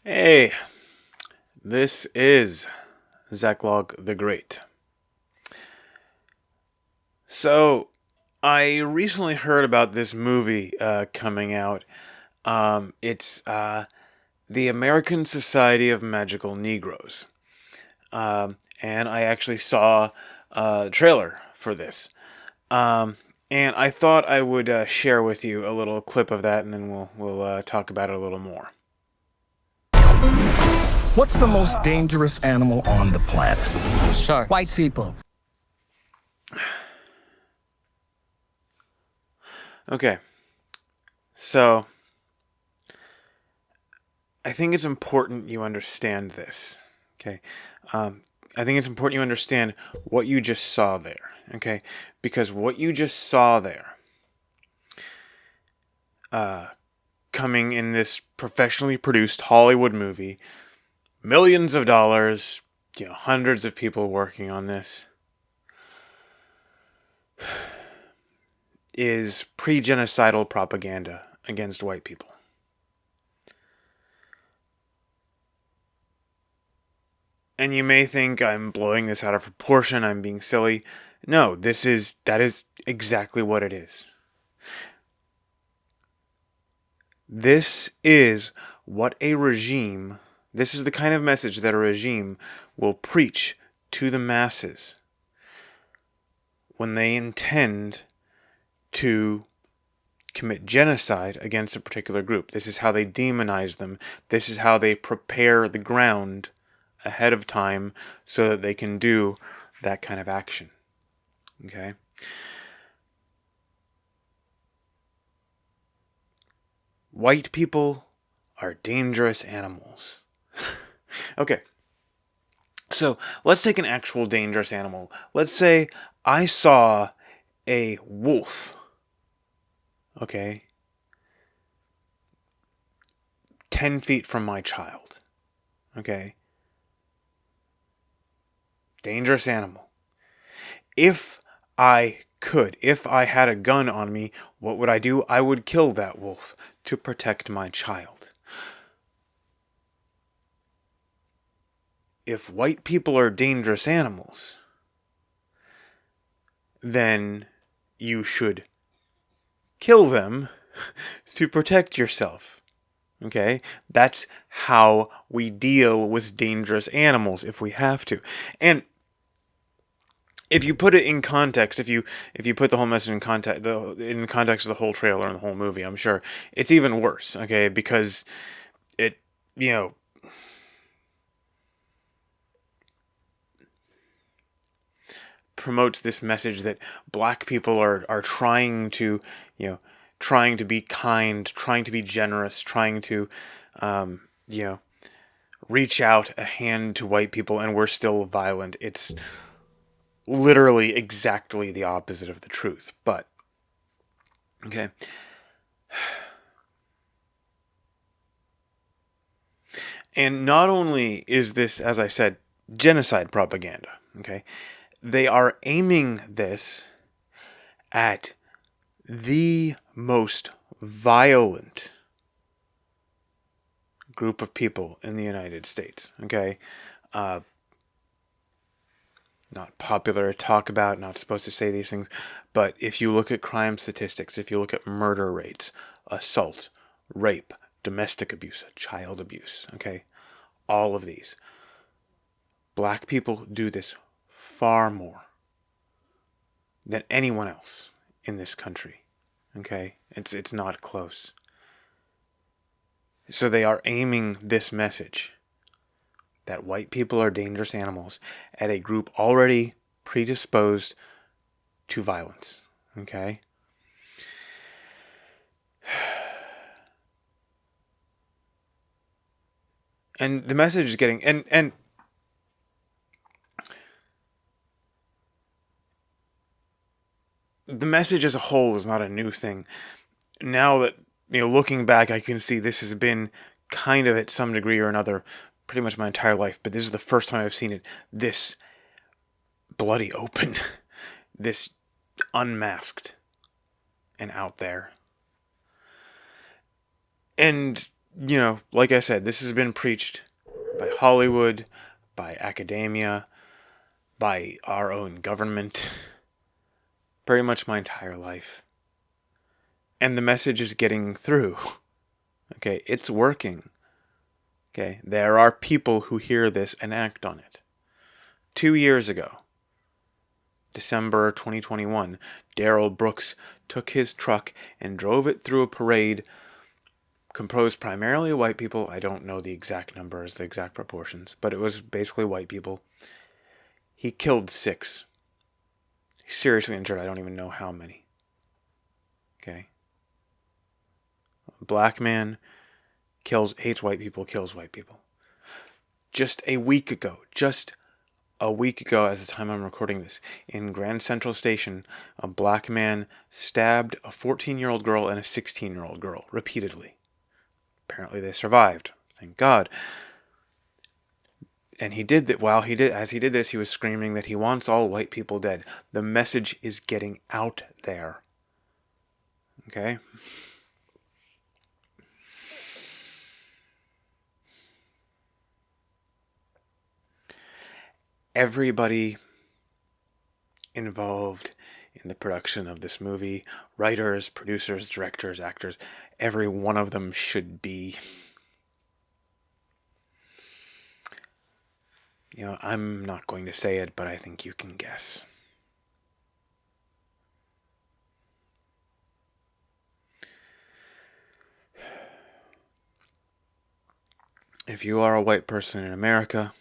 Hey, this is Zaklog the Great. So, I recently heard about this movie coming out. It's the American Society of Magical Negroes. And I actually saw a trailer for this. Um, and I thought I would share with you a little clip of that, and then we'll talk about it a little more. What's the most dangerous animal on the planet? Shark. White people. Okay, so I think it's important you understand this. Okay. I think it's important you understand what you just saw there. Okay. Because what you just saw there, coming in this professionally produced Hollywood movie, millions of dollars, hundreds of people working on this, is pre-genocidal propaganda against white people. And you may think I'm blowing this out of proportion, I'm being silly. No, that is exactly what it is. This is what a regime, this is the kind of message that a regime will preach to the masses when they intend to commit genocide against a particular group. This is how they demonize them. This is how they prepare the ground ahead of time so that they can do that kind of action. Okay? White people are dangerous animals. Okay. So, let's take an actual dangerous animal. Let's say I saw a wolf. Okay? 10 feet from my child. Okay? Dangerous animal. If I had a gun on me, what would I do? I would kill that wolf to protect my child. If white people are dangerous animals, then you should kill them to protect yourself. Okay? That's how we deal with dangerous animals if we have to. And if you put it in context, if you put the whole message in context, in context of the whole trailer and the whole movie, I'm sure it's even worse. Okay, because it, promotes this message that black people are trying to, trying to be kind, trying to be generous, trying to, reach out a hand to white people, and we're still violent. It's literally exactly the opposite of the truth. But, okay. And not only is this, as I said, genocide propaganda, okay, they are aiming this at the most violent group of people in the United States, okay? Not popular to talk about, not supposed to say these things, but if you look at crime statistics, if you look at murder rates, assault, rape, domestic abuse, child abuse, okay? All of these. Black people do this far more than anyone else in this country, okay? It's not close. So they are aiming this message that white people are dangerous animals at a group already predisposed to violence. Okay? And the message is getting and the message as a whole is not a new thing. Now that, looking back, I can see this has been kind of at some degree or another pretty much my entire life, but this is the first time I've seen it this bloody open, this unmasked and out there. And like I said, this has been preached by Hollywood, by academia, by our own government, pretty much my entire life. And the message is getting through. Okay, it's working. Okay, there are people who hear this and act on it. 2 years ago, December 2021, Darrell Brooks took his truck and drove it through a parade composed primarily of white people. I don't know the exact numbers, the exact proportions, but it was basically white people. He killed 6. He seriously injured, I don't even know how many. Okay. A black man hates white people, kills white people. Just a week ago, as the time I'm recording this, in Grand Central Station, a black man stabbed a 14-year-old girl and a 16-year-old girl repeatedly. Apparently they survived. Thank God. And he did that. As he did this, he was screaming that he wants all white people dead. The message is getting out there. Okay? Everybody involved in the production of this movie, writers, producers, directors, actors, every one of them should be, I'm not going to say it, but I think you can guess. If you are a white person in America,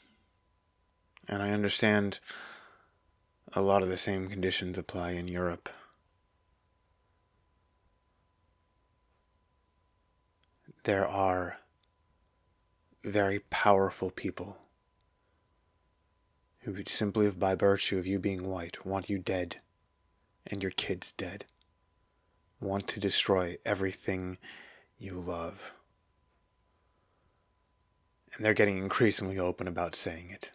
and I understand a lot of the same conditions apply in Europe, there are very powerful people who simply by virtue of you being white want you dead and your kids dead, want to destroy everything you love. And they're getting increasingly open about saying it.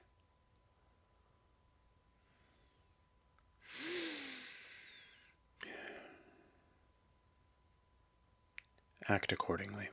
Act accordingly.